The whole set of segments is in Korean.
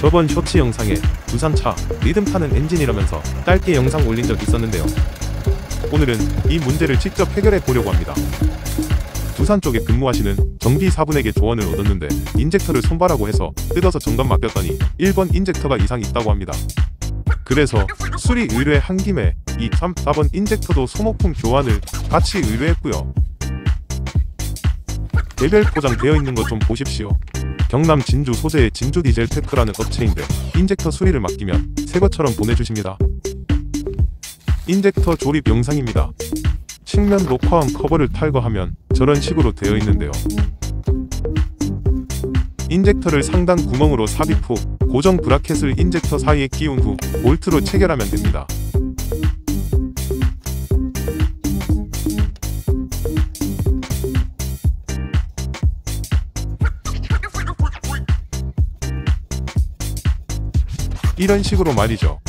저번 쇼츠 영상에 두산차 리듬 타는 엔진이라면서 짧게 영상 올린 적 있었는데요. 오늘은 이 문제를 직접 해결해 보려고 합니다. 두산 쪽에 근무하시는 정비사분에게 조언을 얻었는데 인젝터를 손봐라고 해서 뜯어서 점검 맡겼더니 1번 인젝터가 이상이 있다고 합니다. 그래서 수리 의뢰한 김에 2, 3, 4번 인젝터도 소모품 교환을 같이 의뢰했고요. 개별 포장되어 있는 것 좀 보십시오. 경남 진주 소재의 진주디젤테크라는 업체인데 인젝터 수리를 맡기면 새 것처럼 보내주십니다. 인젝터 조립 영상입니다. 측면 녹화함 커버를 탈거하면 저런 식으로 되어 있는데요. 인젝터를 상단 구멍으로 삽입 후 고정 브라켓을 인젝터 사이에 끼운 후 볼트로 체결하면 됩니다. 이런 식으로 말이죠.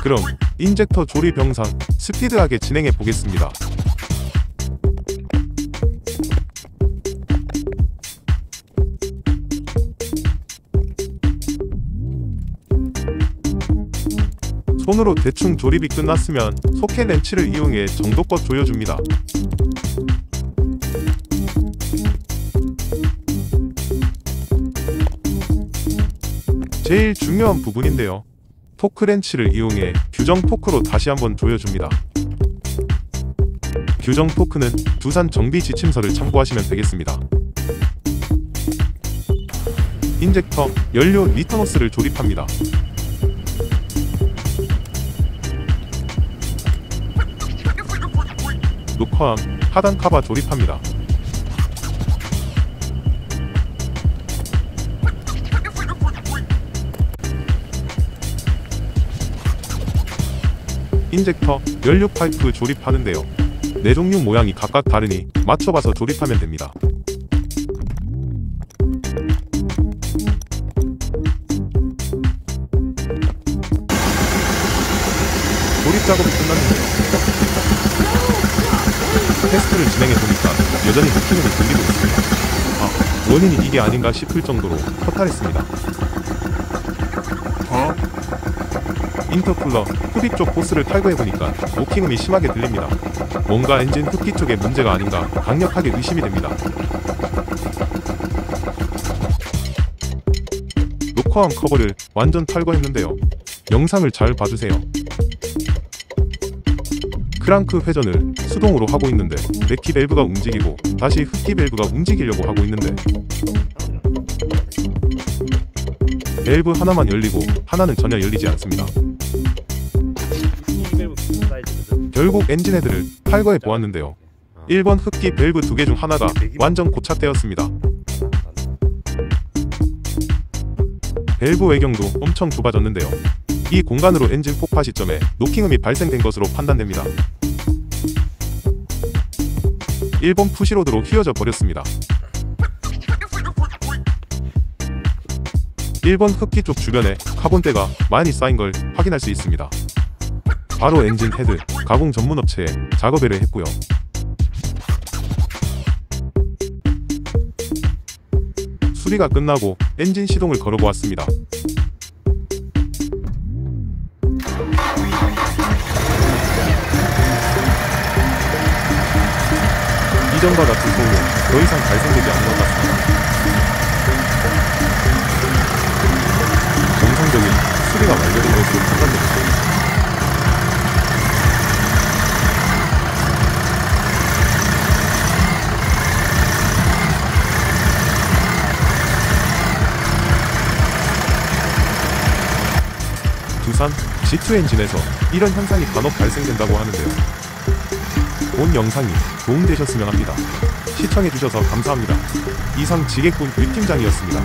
그럼 인젝터 조립 영상 스피드하게 진행해 보겠습니다. 손으로 대충 조립이 끝났으면 소켓 렌치를 이용해 정도껏 조여줍니다. 제일 중요한 부분인데요. 토크렌치를 이용해 규정 토크로 다시 한번 조여줍니다. 규정 토크는 두산 정비 지침서를 참고하시면 되겠습니다. 인젝터, 연료 리턴호스를 조립합니다. 녹화함, 하단 카바 조립합니다. 인젝터, 연료 파이프 조립하는데요. 네 종류 모양이 각각 다르니 맞춰봐서 조립하면 됩니다. 조립 작업이 끝났는데요. 테스트를 진행해보니까 여전히 느낌이 들리고 있습니다. 원인이 이게 아닌가 싶을 정도로 허탈했습니다. 인터쿨러, 흡입 쪽 호스를 탈거해보니까 노킹음이 심하게 들립니다. 뭔가 엔진 흡기 쪽에 문제가 아닌가 강력하게 의심이 됩니다. 녹화함 커버를 완전 탈거했는데요. 영상을 잘 봐주세요. 크랑크 회전을 수동으로 하고 있는데 레키 밸브가 움직이고 다시 흡기 밸브가 움직이려고 하고 있는데 밸브 하나만 열리고 하나는 전혀 열리지 않습니다. 결국 엔진 헤드를 탈거해 보았는데요. 1번 흡기 밸브 2개 중 하나가 완전 고착되었습니다. 밸브 외경도 엄청 좁아졌는데요. 이 공간으로 엔진 폭파 시점에 노킹음이 발생된 것으로 판단됩니다. 1번 푸시로드로 휘어져 버렸습니다. 1번 흡기 쪽 주변에 카본때가 많이 쌓인 걸 확인할 수 있습니다. 바로 엔진 헤드 가공 전문 업체에 작업 의뢰했고요. 수리가 끝나고 엔진 시동을 걸어보았습니다. 이전과 같은 소음은 더 이상 발생되지 않는 것 같습니다. 정상적인 수리가 완료된 것으로 판단됩니다. 두산 G2 엔진에서 이런 현상이 간혹 발생된다고 하는데요. 본 영상이 도움되셨으면 합니다. 시청해주셔서 감사합니다. 이상 지게꾼 류팀장이었습니다.